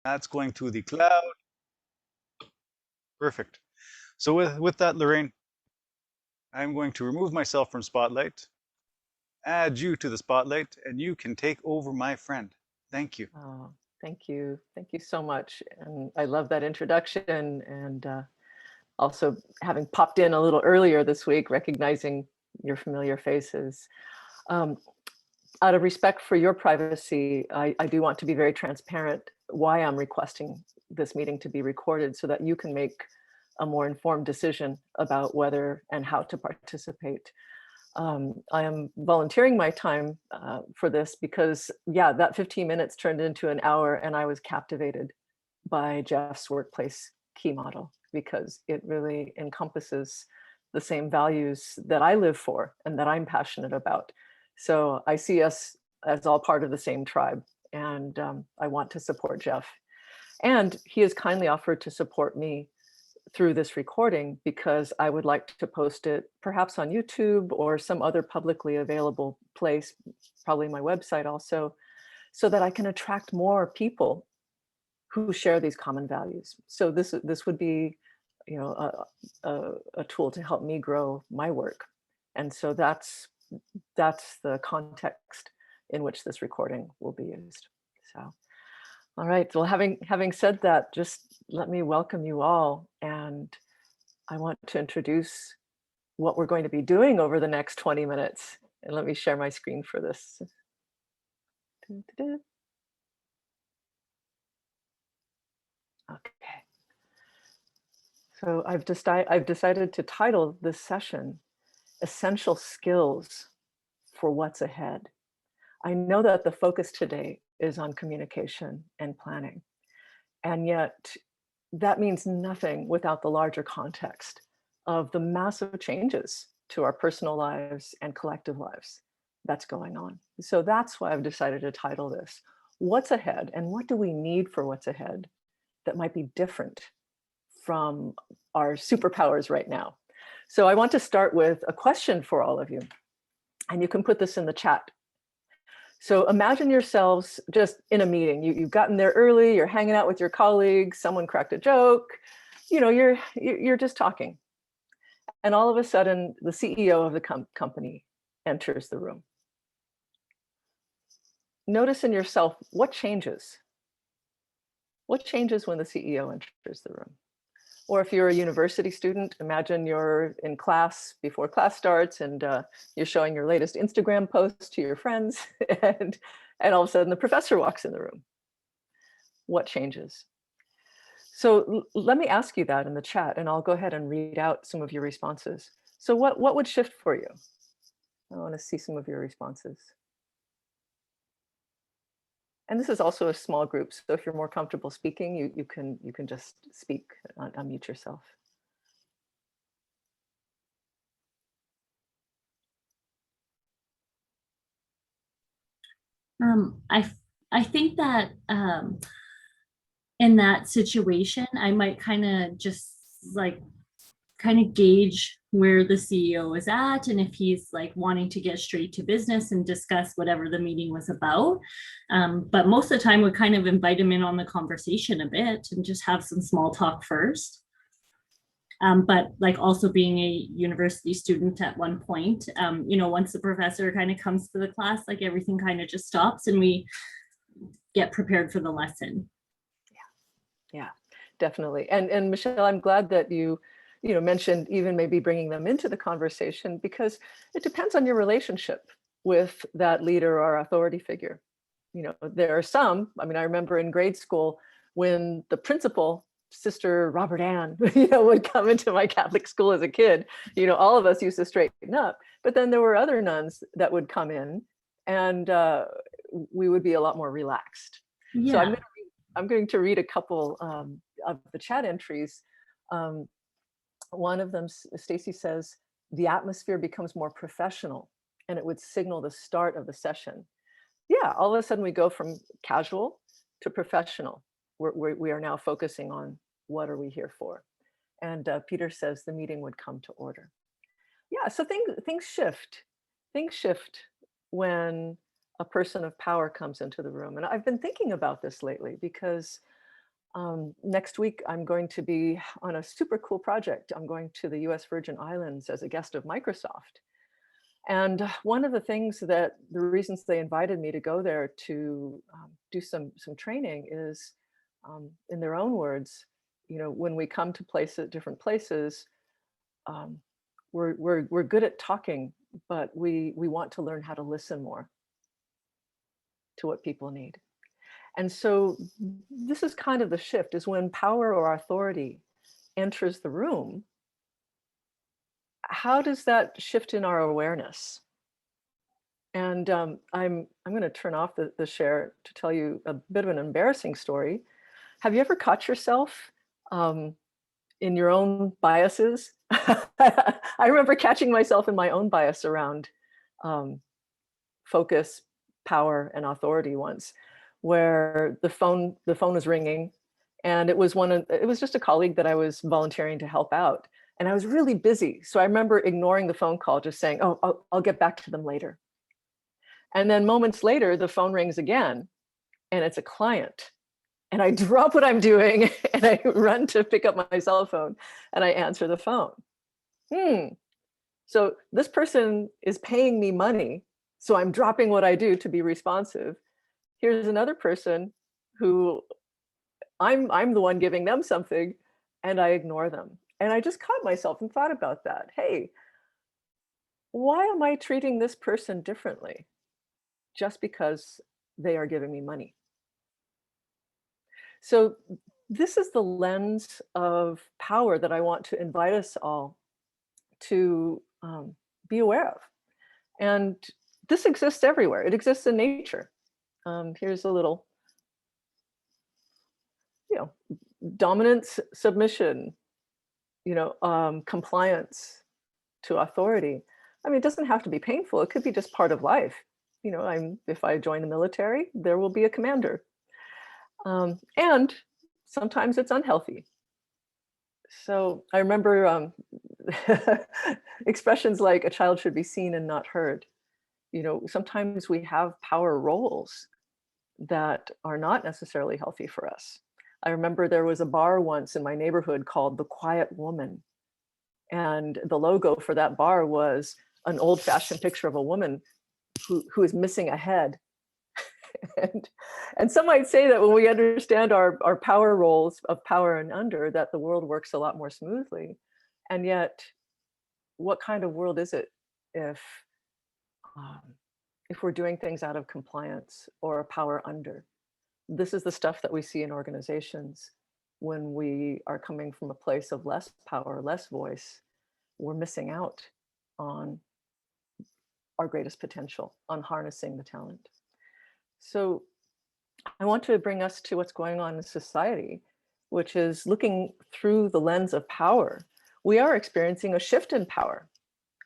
That's going to the cloud. Perfect. So with that, Lorraine, I'm going to remove myself from Spotlight, add you to the Spotlight, and you can take over, my friend. Thank you. Oh, thank you. Thank you so much. And I love that introduction. And also having popped in a little earlier this week, recognizing your familiar faces. Um, Out of respect for your privacy, I do want to be very transparent why I'm requesting this meeting to be recorded so that you can make a more informed decision about whether and how to participate. I am volunteering my time for this because, yeah, that 15 minutes turned into an hour, and I was captivated by Jeff's workplace key model because it really encompasses the same values that I live for and that I'm passionate about. So I see us as all part of the same tribe, and I want to support Jeff. And he has kindly offered to support me through this recording because I would like to post it perhaps on YouTube or some other publicly available place, probably my website also, so that I can attract more people who share these common values. So this would be, a tool to help me grow my work. And so that's the context in which this recording will be used. So, all right. Well, having said that, just let me welcome you all, and I want to introduce what we're going to be doing over the next 20 minutes. And let me share my screen for this. Okay. So I've decided to title this session Essential Skills for What's Ahead. I know that the focus today is on communication and planning, and yet that means nothing without the larger context of the massive changes to our personal lives and collective lives that's going on. So that's why I've decided to title this What's Ahead, and what do we need for what's ahead that might be different from our superpowers right now. So I want to start with a question for all of you, and you can put this in the chat. So imagine yourselves just in a meeting. You've gotten there early, you're hanging out with your colleagues, someone cracked a joke, you're just talking. And all of a sudden, the CEO of the company enters the room. Notice in yourself, what changes? What changes when the CEO enters the room? Or if you're a university student, imagine you're in class before class starts, and you're showing your latest Instagram post to your friends, and all of a sudden the professor walks in the room. What changes? So let me ask you that in the chat, and I'll go ahead and read out some of your responses. So what would shift for you? I want to see some of your responses. And this is also a small group, so if you're more comfortable speaking, you can just speak, unmute yourself. I think that in that situation, I might kind of just like gauge where the CEO is at, and if he's like wanting to get straight to business and discuss whatever the meeting was about. But most of the time, we kind of invite him in on the conversation a bit and just have some small talk first. But like also being a university student at one point, once the professor kind of comes to the class, like everything kind of just stops and we get prepared for the lesson. Yeah, definitely. And Michelle, I'm glad that you mentioned even maybe bringing them into the conversation, because it depends on your relationship with that leader or authority figure. There are some, I remember in grade school when the principal, Sister Robert Ann, would come into my Catholic school as a kid, all of us used to straighten up. But then there were other nuns that would come in, and we would be a lot more relaxed. Yeah. So I'm going to read a couple of the chat entries. One of them, Stacy says, the atmosphere becomes more professional and it would signal the start of the session. Yeah, all of a sudden we go from casual to professional. We are now focusing on what are we here for. And Peter says the meeting would come to order. Yeah, so things shift. Things shift when a person of power comes into the room. And I've been thinking about this lately because Next week, I'm going to be on a super cool project. I'm going to the US Virgin Islands as a guest of Microsoft. And one of the things the reasons they invited me to go there to do some training is, in their own words, when we come to different places, um, we're good at talking, but we want to learn how to listen more to what people need. And so this is kind of the shift, is when power or authority enters the room, how does that shift in our awareness? And I'm going to turn off the share to tell you a bit of an embarrassing story. Have you ever caught yourself in your own biases? I remember catching myself in my own bias around focus, power, and authority once, where the phone was ringing, and it was just a colleague that I was volunteering to help out, and I was really busy. So I remember ignoring the phone call, just saying, "Oh, I'll get back to them later." And then moments later, the phone rings again, and it's a client. And I drop what I'm doing and I run to pick up my cell phone and I answer the phone. So this person is paying me money, so I'm dropping what I do to be responsive. Here's another person who I'm the one giving them something, and I ignore them. And I just caught myself and thought about that. Hey, why am I treating this person differently just because they are giving me money? So this is the lens of power that I want to invite us all to be aware of. And this exists everywhere. It exists in nature. Here's a little, dominance, submission, compliance to authority. I mean, it doesn't have to be painful. It could be just part of life. If I join the military, there will be a commander. And sometimes it's unhealthy. So I remember expressions like a child should be seen and not heard. Sometimes we have power roles that are not necessarily healthy for us. I remember there was a bar once in my neighborhood called The Quiet Woman. And the logo for that bar was an old-fashioned picture of a woman who is missing a head. And some might say that when we understand our power roles of power and under, that the world works a lot more smoothly. And yet, what kind of world is it if we're doing things out of compliance or power under? This is the stuff that we see in organizations when we are coming from a place of less power, less voice. We're missing out on our greatest potential, on harnessing the talent. So I want to bring us to what's going on in society, which is looking through the lens of power. We are experiencing a shift in power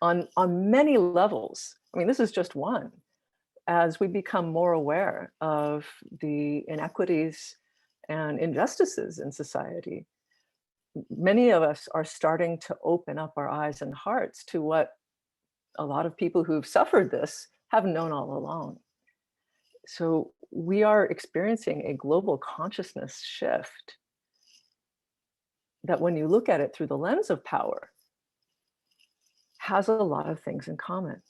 on many levels. I mean, this is just one. As we become more aware of the inequities and injustices in society, many of us are starting to open up our eyes and hearts to what a lot of people who've suffered this have known all along. So we are experiencing a global consciousness shift that, when you look at it through the lens of power, has a lot of things in common.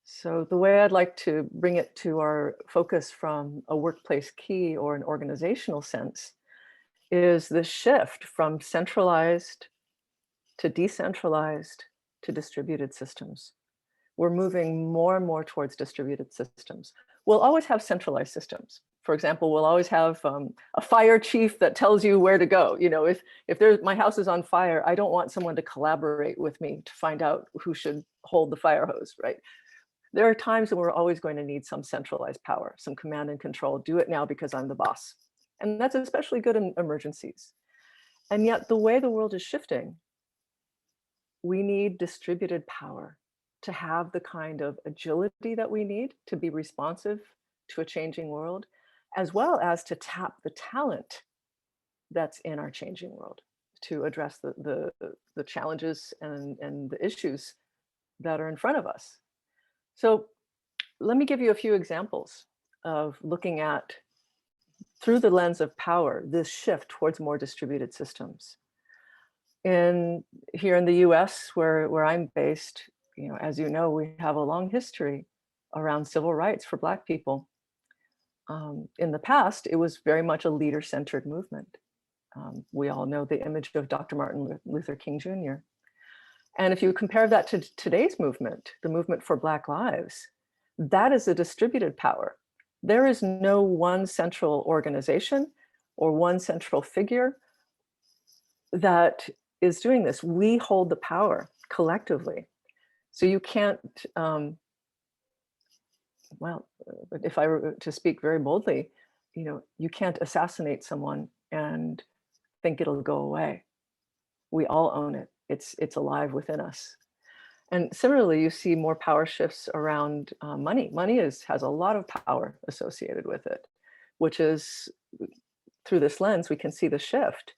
So the way I'd like to bring it to our focus from a workplace key or an organizational sense is the shift from centralized to decentralized to distributed systems. We're moving more and more towards distributed systems. We'll always have centralized systems. For example, we'll always have a fire chief that tells you where to go. If my house is on fire, I don't want someone to collaborate with me to find out who should hold the fire hose, right? There are times when we're always going to need some centralized power, some command and control. Do it now because I'm the boss. And that's especially good in emergencies. And yet the way the world is shifting, we need distributed power to have the kind of agility that we need to be responsive to a changing world, as well as to tap the talent that's in our changing world to address the challenges and the issues that are in front of us. So let me give you a few examples of looking at through the lens of power, this shift towards more distributed systems. Here in the US, where I'm based, as you know, we have a long history around civil rights for Black people. In the past, it was very much a leader-centered movement. We all know the image of Dr. Martin Luther King Jr. And if you compare that to today's movement, the movement for Black lives, that is a distributed power. There is no one central organization or one central figure that is doing this. We hold the power collectively. So you can't, well, if I were to speak very boldly, you can't assassinate someone and think it'll go away. We all own it. It's alive within us. And similarly, you see more power shifts around money. Money has a lot of power associated with it, which is, through this lens, we can see the shift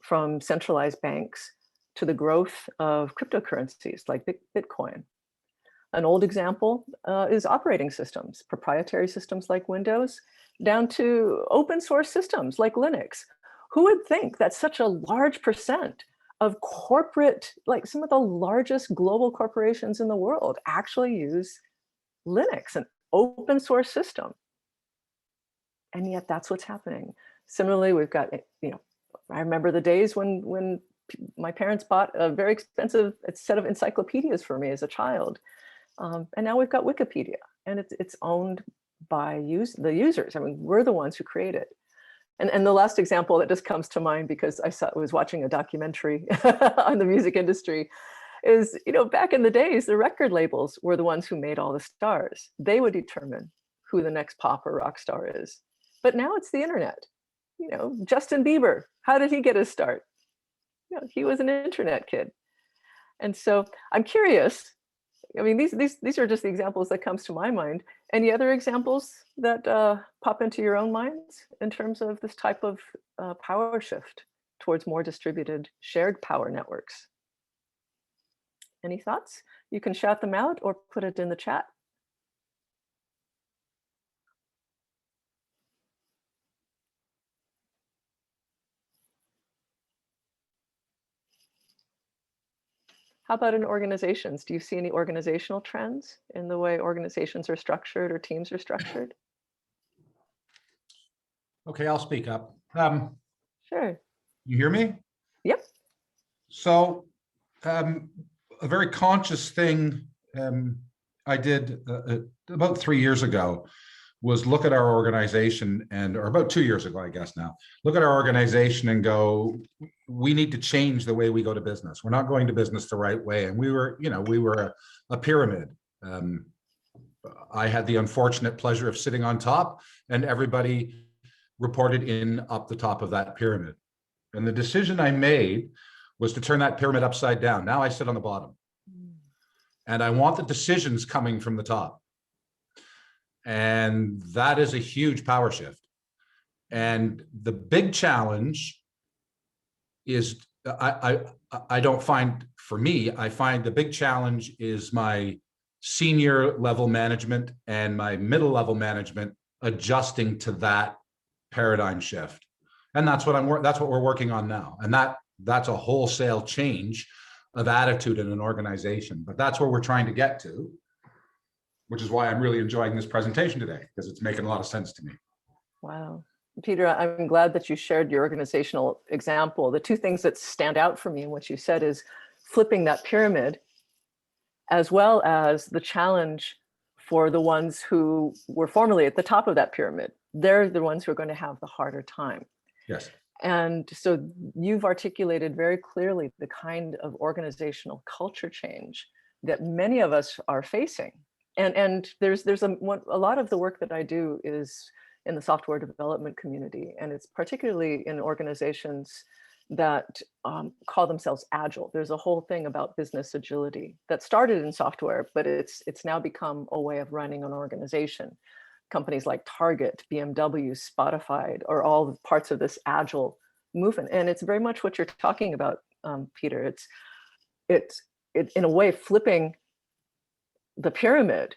from centralized banks to the growth of cryptocurrencies like Bitcoin. An old example is operating systems, proprietary systems like Windows, down to open source systems like Linux. Who would think that such a large percent of corporate, like some of the largest global corporations in the world, actually use Linux, an open source system? And yet that's what's happening. Similarly, we've got, I remember the days when my parents bought a very expensive set of encyclopedias for me as a child. And now we've got Wikipedia, and it's owned by the users. I mean, we're the ones who create it. And the last example that just comes to mind, because I was watching a documentary on the music industry, is, back in the days, the record labels were the ones who made all the stars. They would determine who the next pop or rock star is. But now it's the internet. Justin Bieber, how did he get his start? He was an internet kid. And so I'm curious. I mean, these are just the examples that comes to my mind. Any other examples that pop into your own minds in terms of this type of power shift towards more distributed shared power networks? Any thoughts? You can shout them out or put it in the chat. How about in organizations? Do you see any organizational trends in the way organizations are structured or teams are structured? Okay, I'll speak up. Sure. You hear me? Yep. So a very conscious thing I did about 3 years ago was look at our organization or about 2 years ago, I guess now, look at our organization and go, we need to change the way we go to business. We're not going to business the right way. And we were a pyramid. I had the unfortunate pleasure of sitting on top, and everybody reported in up the top of that pyramid. And the decision I made was to turn that pyramid upside down. Now I sit on the bottom. And I want the decisions coming from the top. And that is a huge power shift. And the big challenge is, I don't find, for me, I find the big challenge is my senior level management and my middle level management adjusting to that paradigm shift. And that's what we're working on now. And that's a wholesale change of attitude in an organization. But that's where we're trying to get to, which is why I'm really enjoying this presentation today, because it's making a lot of sense to me. Wow. Peter, I'm glad that you shared your organizational example. The two things that stand out for me in what you said is flipping that pyramid, as well as the challenge for the ones who were formerly at the top of that pyramid. They're the ones who are going to have the harder time. Yes. And so you've articulated very clearly the kind of organizational culture change that many of us are facing. And there's a lot of the work that I do is in the software development community, and it's particularly in organizations that call themselves agile. There's a whole thing about business agility that started in software, but it's now become a way of running an organization. Companies like Target, BMW, Spotify are all parts of this agile movement, and it's very much what you're talking about, Peter. It's in a way flipping the pyramid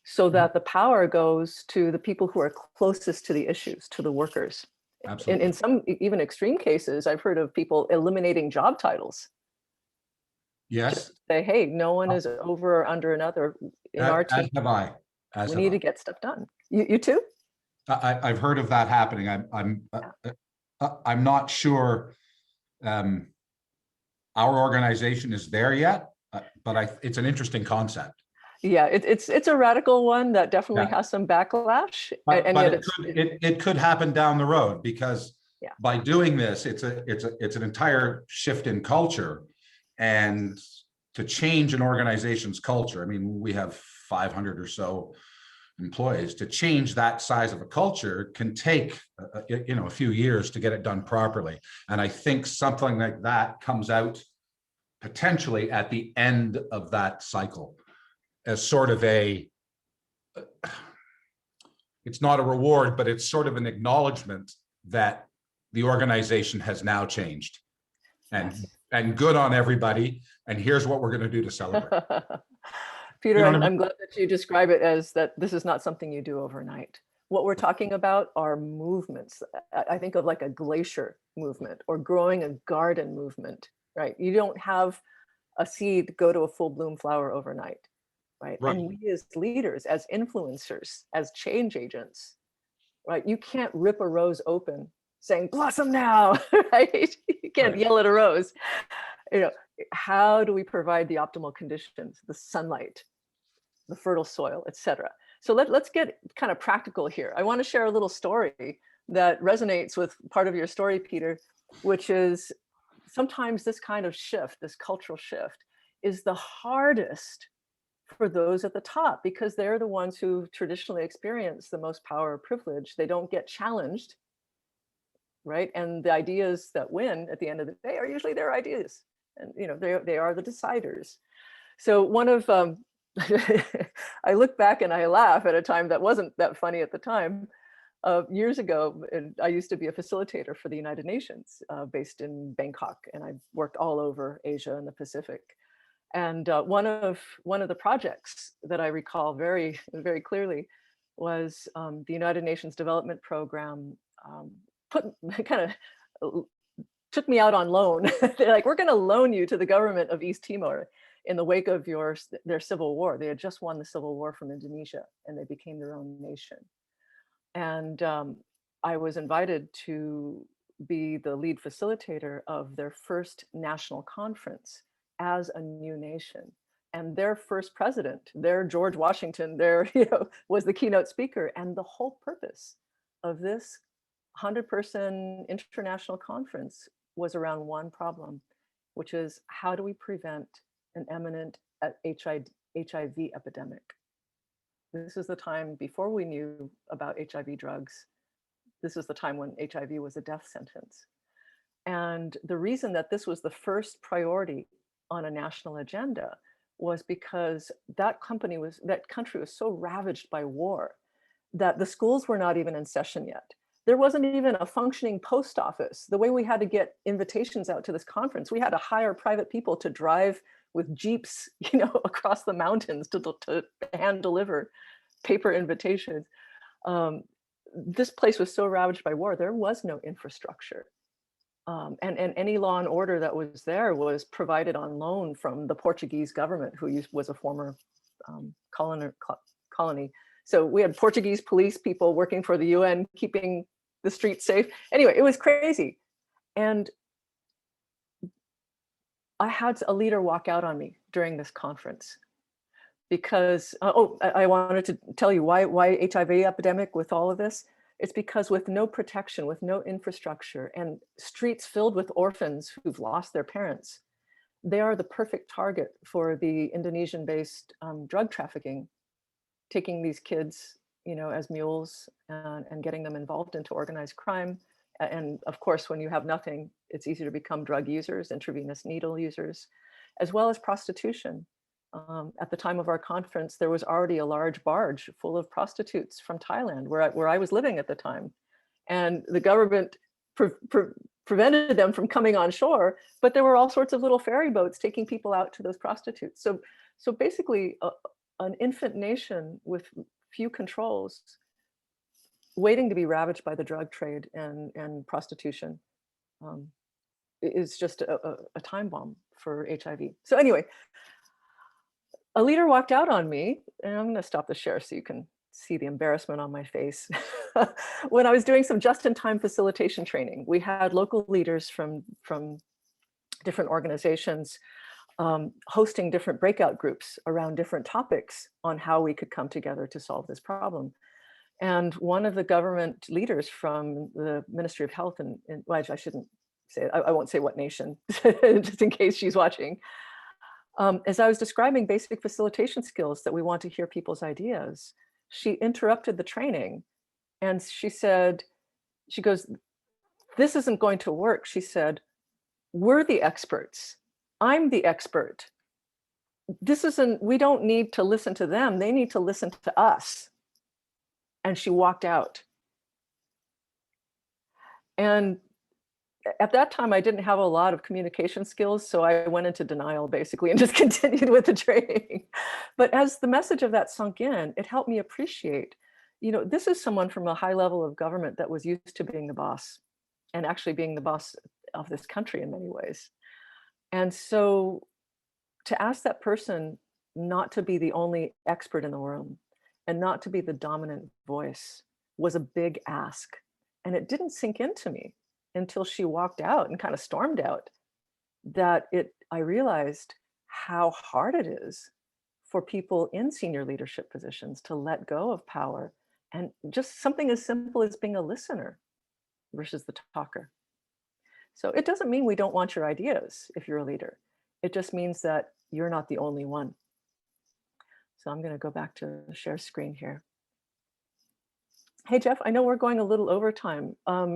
so that the power goes to the people who are closest to the issues, to the workers. Absolutely. In some even extreme cases, I've heard of people eliminating job titles. Yes, Just say, hey, no one is over or under another in our as team. have I. We need to get stuff done. You too? I've heard of that happening. I'm not sure our organization is there yet, but it's an interesting concept. Yeah, it's a radical one that definitely Yeah. has some backlash, But and yet it could happen down the road, because Yeah. by doing this, it's an entire shift in culture. And to change an organization's culture, I mean, we have 500 or so employees. To change that size of a culture can take a few years to get it done properly. And I think something like that comes out potentially at the end of that cycle as sort of it's not a reward, but it's sort of an acknowledgement that the organization has now changed. And good on everybody. And here's what we're going to do to celebrate. Peter, You know what I mean? I'm glad that you describe it as that this is not something you do overnight. What we're talking about are movements. I think of like a glacier movement or growing a garden movement, right? You don't have a seed go to a full bloom flower overnight, right? Right. And we as leaders, as influencers, as change agents, right? You can't rip a rose open saying blossom now, right? You can't Right. yell at a rose. How do we provide the optimal conditions, the sunlight, the fertile soil, etc. So let's get kind of practical here. I want to share a little story that resonates with part of your story, Peter, which is sometimes this kind of shift, this cultural shift, is the hardest for those at the top, because they're the ones who traditionally experience the most power or privilege. They don't get challenged, right? And the ideas that win at the end of the day are usually their ideas. And they are the deciders. So one of I look back and I laugh at a time that wasn't that funny at the time. Years ago, I used to be a facilitator for the United Nations based in Bangkok, and I worked all over Asia and the Pacific. And one of the projects that I recall very, very clearly was the United Nations Development Program took me out on loan. They're like, we're going to loan you to the government of East Timor in the wake of their civil war. They had just won the civil war from Indonesia, and they became their own nation. And I was invited to be the lead facilitator of their first national conference as a new nation. And their first president, their George Washington, was the keynote speaker. And the whole purpose of this 100-person international conference was around one problem, which is how do we prevent an imminent HIV epidemic? This is the time before we knew about HIV drugs. This is the time when HIV was a death sentence. And the reason that this was the first priority on a national agenda was because that country was so ravaged by war that the schools were not even in session yet. There wasn't even a functioning post office. The way we had to get invitations out to this conference, we had to hire private people to drive with Jeeps, across the mountains to hand deliver paper invitations. This place was so ravaged by war, there was no infrastructure. And any law and order that was there was provided on loan from the Portuguese government, who was a former colony. So we had Portuguese police people working for the UN, keeping the streets safe. Anyway, it was crazy. And I had a leader walk out on me during this conference because, I wanted to tell you why HIV epidemic with all of this. It's because with no protection, with no infrastructure, and streets filled with orphans who've lost their parents, they are the perfect target for the Indonesian-based drug trafficking, taking these kids, as mules and getting them involved into organized crime. And of course, when you have nothing, it's easy to become drug users, intravenous needle users, as well as prostitution. At the time of our conference, there was already a large barge full of prostitutes from Thailand, where I was living at the time. And the government prevented them from coming on shore, but there were all sorts of little ferry boats taking people out to those prostitutes. So basically, an infant nation with few controls, waiting to be ravaged by the drug trade and prostitution, is just a time bomb for HIV. So anyway, a leader walked out on me, and I'm going to stop the share so you can see the embarrassment on my face. When I was doing some just-in-time facilitation training, we had local leaders from different organizations hosting different breakout groups around different topics on how we could come together to solve this problem. And one of the government leaders from the Ministry of Health, and well, I shouldn't say it, I won't say what nation, just in case she's watching. As I was describing basic facilitation skills that we want to hear people's ideas, she interrupted the training and she goes, "This isn't going to work." She said, "We're the experts. I'm the expert. We don't need to listen to them. They need to listen to us." And she walked out. And at that time, I didn't have a lot of communication skills, so I went into denial basically and just continued with the training. But as the message of that sunk in, it helped me appreciate, this is someone from a high level of government that was used to being the boss, and actually being the boss of this country in many ways. And so to ask that person not to be the only expert in the room and not to be the dominant voice was a big ask. And it didn't sink into me until she walked out and kind of stormed out, that I realized how hard it is for people in senior leadership positions to let go of power and just something as simple as being a listener versus the talker. So it doesn't mean we don't want your ideas if you're a leader. It just means that you're not the only one. So I'm going to go back to the share screen here. Hey, Jeff, I know we're going a little over time.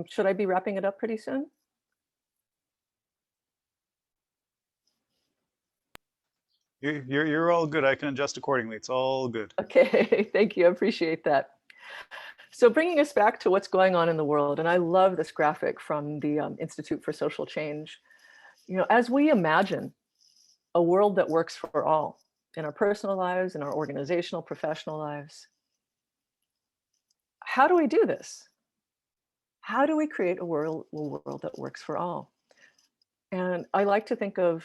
Should I be wrapping it up pretty soon? You're all good. I can adjust accordingly. It's all good. Okay, thank you. I appreciate that. So bringing us back to what's going on in the world, and I love this graphic from the Institute for Social Change. As we imagine a world that works for all in our personal lives, in our organizational, professional lives, how do we do this? How do we create a world that works for all? And I like to think of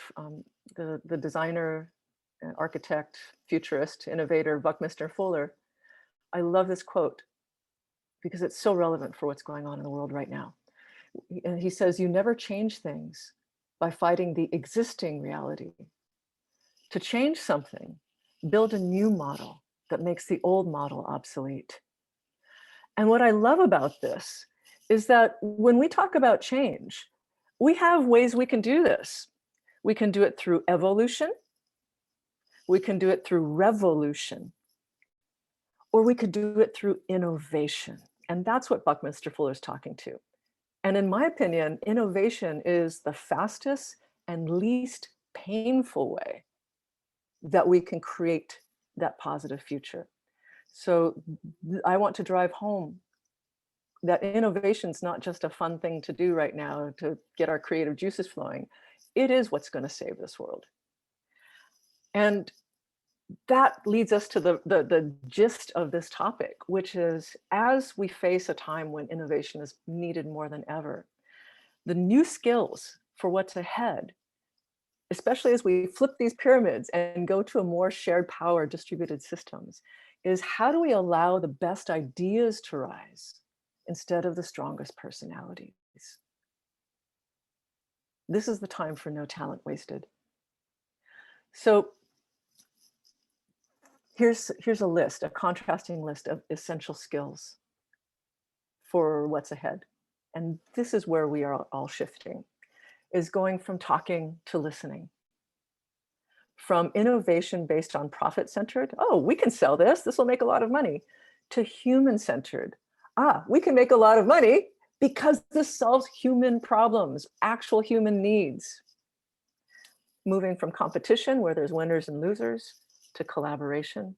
the designer, architect, futurist, innovator, Buckminster Fuller. I love this quote because it's so relevant for what's going on in the world right now. And he says, "You never change things by fighting the existing reality. To change something, build a new model that makes the old model obsolete." And what I love about this is that when we talk about change, we have ways we can do this. We can do it through evolution. We can do it through revolution. Or we could do it through innovation. And that's what Buckminster Fuller is talking to. And in my opinion, innovation is the fastest and least painful way that we can create that positive future. So I want to drive home that innovation is not just a fun thing to do right now to get our creative juices flowing. It is what's going to save this world. And that leads us to the gist of this topic, which is, as we face a time when innovation is needed more than ever, the new skills for what's ahead, especially as we flip these pyramids and go to a more shared power distributed systems, is how do we allow the best ideas to rise instead of the strongest personalities? This is the time for no talent wasted. So here's a list, a contrasting list of essential skills for what's ahead. And this is where we are all shifting, is going from talking to listening. From innovation based on profit-centered, oh, we can sell this will make a lot of money, to human-centered, we can make a lot of money because this solves human problems, actual human needs. Moving from competition, where there's winners and losers, to collaboration.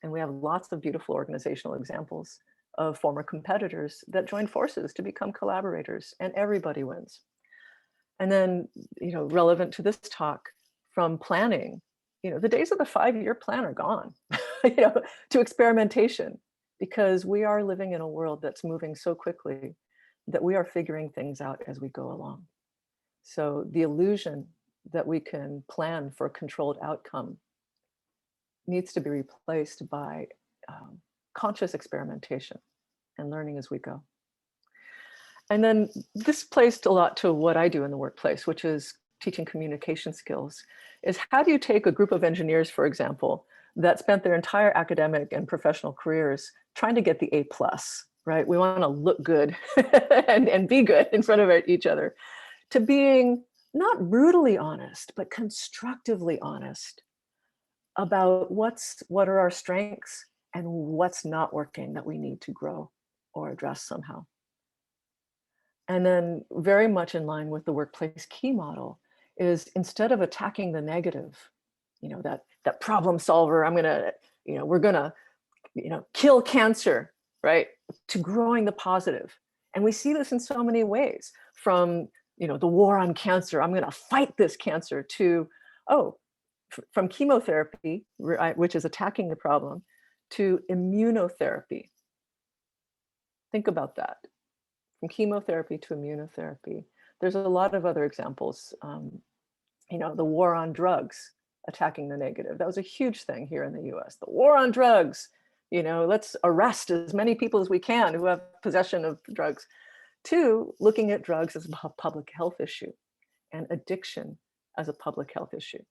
And we have lots of beautiful organizational examples of former competitors that join forces to become collaborators, and everybody wins. And then, relevant to this talk, from planning, the days of the 5-year plan are gone. to experimentation, because we are living in a world that's moving so quickly that we are figuring things out as we go along. So the illusion that we can plan for a controlled outcome needs to be replaced by conscious experimentation and learning as we go. And then this plays a lot to what I do in the workplace, which is teaching communication skills, is how do you take a group of engineers, for example, that spent their entire academic and professional careers trying to get the A+, right? We want to look good and be good in front of each other, to being not brutally honest, but constructively honest about what are our strengths and what's not working that we need to grow or address somehow. And then very much in line with the workplace key model is, instead of attacking the negative, that problem solver, we're gonna, kill cancer, right? To growing the positive. And we see this in so many ways, from, the war on cancer, I'm gonna fight this cancer, to, from chemotherapy, which is attacking the problem, to immunotherapy. Think about that. From chemotherapy to immunotherapy. There's a lot of other examples. The war on drugs, attacking the negative. That was a huge thing here in the US. The war on drugs. Let's arrest as many people as we can who have possession of drugs. To looking at drugs as a public health issue and addiction as a public health issue.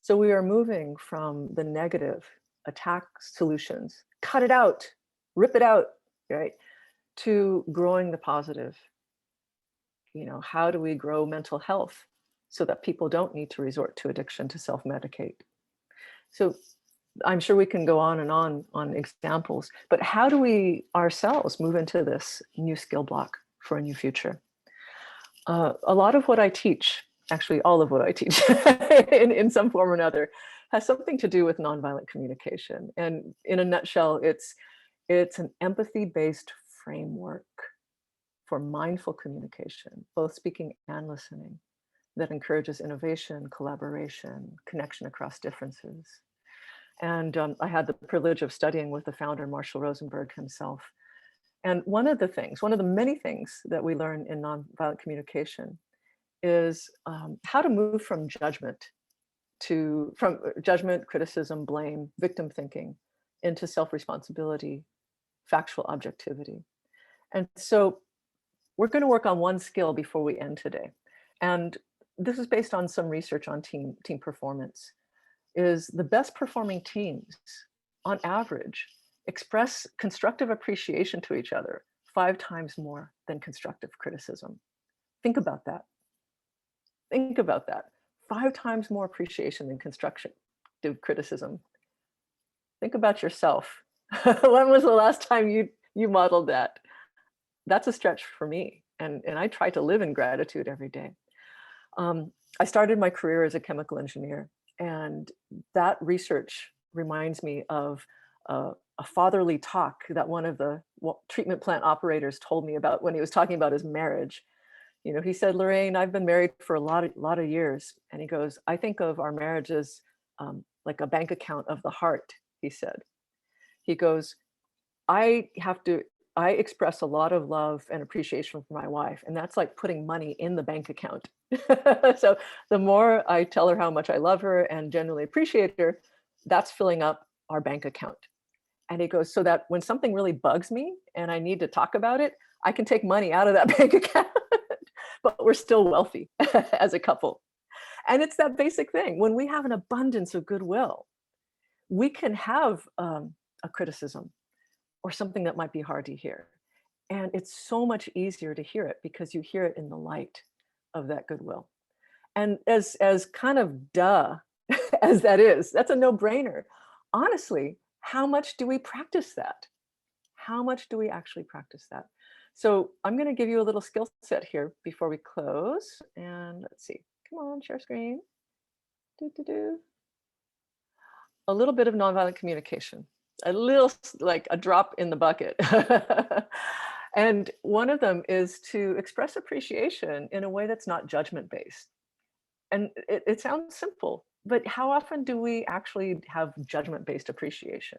So we are moving from the negative, attack solutions, cut it out, rip it out, right? To growing the positive. How do we grow mental health so that people don't need to resort to addiction to self-medicate? So I'm sure we can go on and on examples, but how do we ourselves move into this new skill block for a new future? A lot of what I teach, actually all of what I teach in some form or another, has something to do with nonviolent communication. And in a nutshell, it's an empathy-based framework for mindful communication, both speaking and listening, that encourages innovation, collaboration, connection across differences. And I had the privilege of studying with the founder, Marshall Rosenberg himself. And one of the many things that we learn in nonviolent communication is how to move from judgment, criticism, blame, victim thinking, into self-responsibility, factual objectivity. And so we're going to work on one skill before we end today. And this is based on some research on team performance. Is the best performing teams, on average, express constructive appreciation to each other 5 times more than constructive criticism. Think about that. Think about that. 5 times more appreciation than constructive criticism. Think about yourself. When was the last time you modeled that? That's a stretch for me. And I try to live in gratitude every day. I started my career as a chemical engineer, and that research reminds me of a fatherly talk that one of the treatment plant operators told me about when he was talking about his marriage. He said, "Lorraine, I've been married for a lot of years." And he goes, "I think of our marriage as like a bank account of the heart," he said. He goes, I express a lot of love and appreciation for my wife, and that's like putting money in the bank account. So the more I tell her how much I love her and genuinely appreciate her, that's filling up our bank account. And he goes, so that when something really bugs me and I need to talk about it, I can take money out of that bank account, but we're still wealthy as a couple. And it's that basic thing. When we have an abundance of goodwill, we can have a criticism or something that might be hard to hear. And it's so much easier to hear it because you hear it in the light of that goodwill. And as kind of duh as that is, that's a no-brainer. Honestly, how much do we practice that? How much do we actually practice that? So I'm going to give you a little skill set here before we close. And let's see. Come on, share screen. A little bit of nonviolent communication. A little like a drop in the bucket. And one of them is to express appreciation in a way that's not judgment-based. And it sounds simple, but how often do we actually have judgment-based appreciation?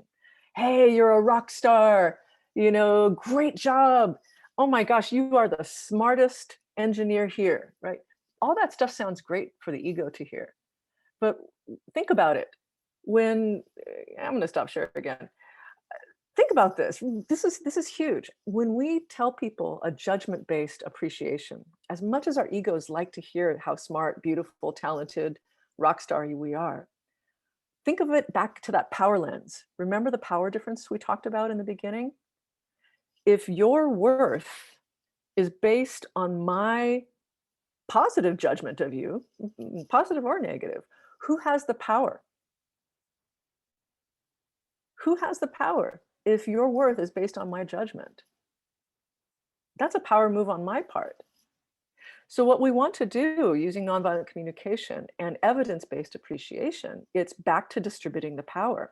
Hey, you're a rock star, great job. Oh my gosh, you are the smartest engineer here, right? All that stuff sounds great for the ego to hear. But think about it. I'm going to stop sharing again. Think about this. This is huge. When we tell people a judgment-based appreciation, as much as our egos like to hear how smart, beautiful, talented, rock star we are, think of it back to that power lens. Remember the power difference we talked about in the beginning? If your worth is based on my positive judgment of you, positive or negative, who has the power? Who has the power if your worth is based on my judgment? That's a power move on my part. So what we want to do using nonviolent communication and evidence-based appreciation, it's back to distributing the power.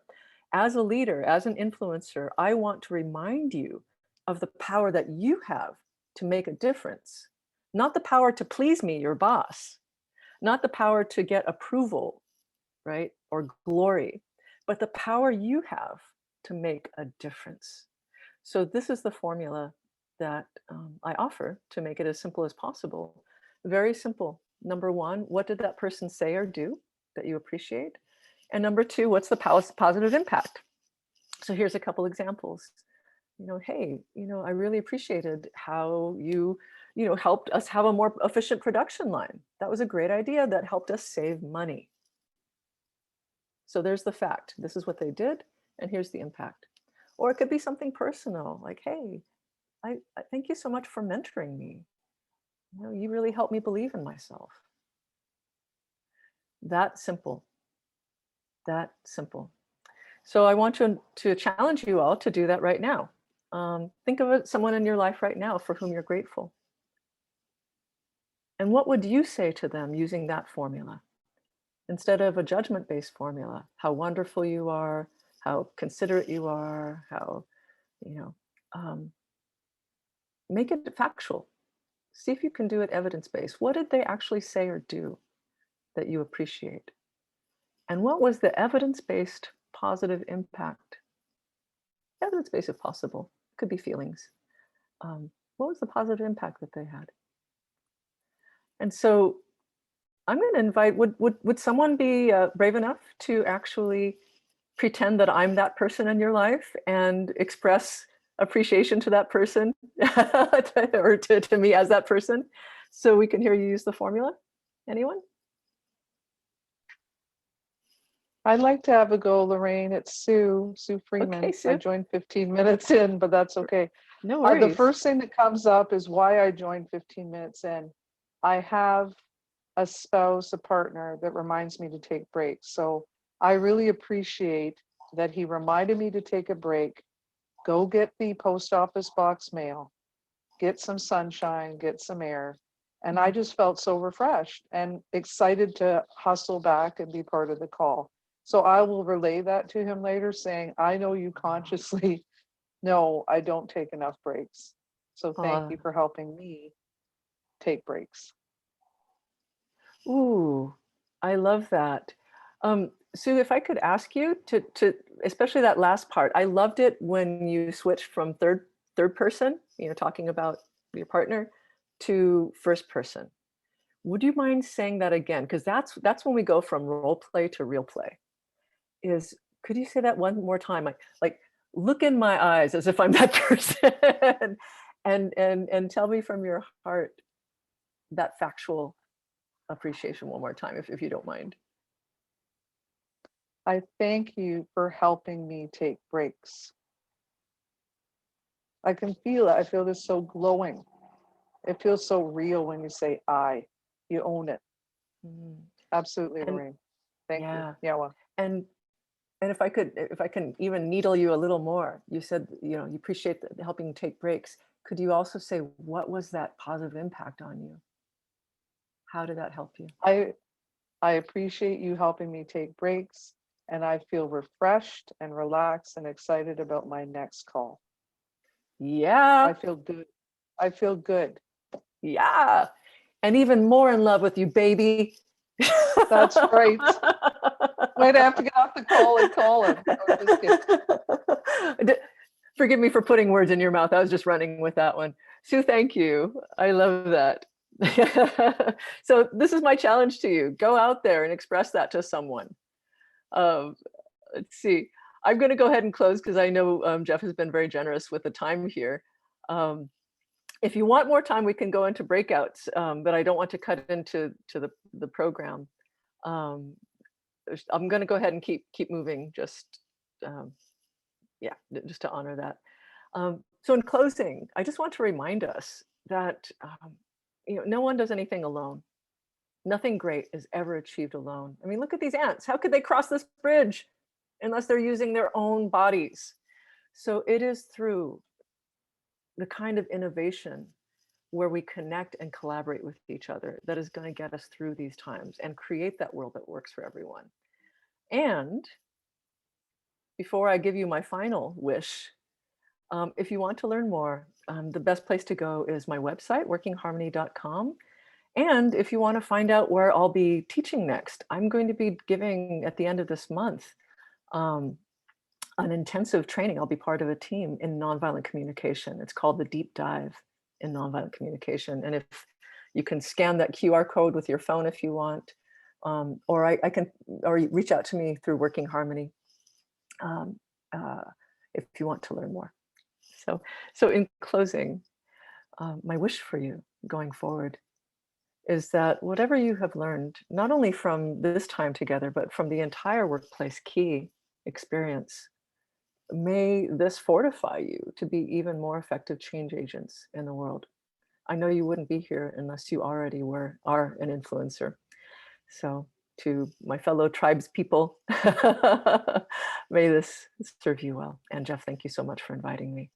As a leader, as an influencer, I want to remind you of the power that you have to make a difference. Not the power to please me, your boss, not the power to get approval, right, or glory, but the power you have to make a difference. So this is the formula that I offer to make it as simple as possible. Very simple. Number one, what did that person say or do that you appreciate? And number two, what's the positive impact? So here's a couple examples. Hey, I really appreciated how you helped us have a more efficient production line. That was a great idea that helped us save money. So there's the fact. This is what they did, and here's the impact. Or it could be something personal, like, hey, I thank you so much for mentoring me. You really helped me believe in myself. That simple. That simple. So I want to challenge you all to do that right now. Think of someone in your life right now for whom you're grateful. And what would you say to them using that formula? Instead of a judgment-based formula, how wonderful you are, how considerate you are, how, make it factual. See if you can do it evidence-based. What did they actually say or do that you appreciate? And what was the evidence-based positive impact? Evidence-based if possible, could be feelings. What was the positive impact that they had? And so I'm going to invite, would someone be brave enough to actually pretend that I'm that person in your life and express appreciation to that person or to me as that person, so we can hear you use the formula? Anyone? I'd like to have a go, Lorraine. It's Sue Freeman. Okay, Sue. I joined 15 minutes in, but that's okay. No worries. The first thing that comes up is why I joined 15 minutes in. I have a spouse, a partner that reminds me to take breaks. So I really appreciate that he reminded me to take a break, go get the post office box mail, get some sunshine, get some air. And I just felt so refreshed and excited to hustle back and be part of the call. So I will relay that to him later, saying, I know you consciously know I don't take enough breaks. So thank you for helping me take breaks. Ooh, I love that. Sue, if I could ask you to, especially that last part, I loved it when you switched from third person, talking about your partner, to first person. Would you mind saying that again? Because that's when we go from role play to real play. Could you say that one more time? Like look in my eyes as if I'm that person and tell me from your heart that factual appreciation one more time, if you don't mind. I thank you for helping me take breaks. I can feel it. I feel this so glowing. It feels so real when you say you own it. Absolutely, Lorraine. Thank you. Yeah, well. And if I can even needle you a little more, you said, you appreciate helping take breaks. Could you also say, what was that positive impact on you? How did that help you? I appreciate you helping me take breaks, and I feel refreshed and relaxed and excited about my next call. Yeah. I feel good. I feel good. Yeah. And even more in love with you, baby. That's right. Might have to get off the call and call him. I'm just kidding. Forgive me for putting words in your mouth. I was just running with that one. Sue, thank you. I love that. So this is my challenge to you. Go out there and express that to someone. Let's see. I'm going to go ahead and close because I know Jeff has been very generous with the time here. If you want more time, we can go into breakouts, but I don't want to cut into the program. I'm going to go ahead and keep moving. Just yeah, just to honor that. So in closing, I just want to remind us that no one does anything alone. Nothing great is ever achieved alone. I mean, look at these ants. How could they cross this bridge unless they're using their own bodies? So it is through the kind of innovation where we connect and collaborate with each other that is going to get us through these times and create that world that works for everyone. And before I give you my final wish, if you want to learn more, the best place to go is my website, workingharmony.com. And if you want to find out where I'll be teaching next, I'm going to be giving at the end of this month an intensive training. I'll be part of a team in nonviolent communication. It's called the Deep Dive in Nonviolent Communication. And if you can scan that QR code with your phone if you want, or reach out to me through Working Harmony if you want to learn more. So in closing, my wish for you going forward is that whatever you have learned, not only from this time together, but from the entire workplace key experience, may this fortify you to be even more effective change agents in the world. I know you wouldn't be here unless you already are an influencer. So to my fellow tribes people, may this serve you well. And Jeff, thank you so much for inviting me.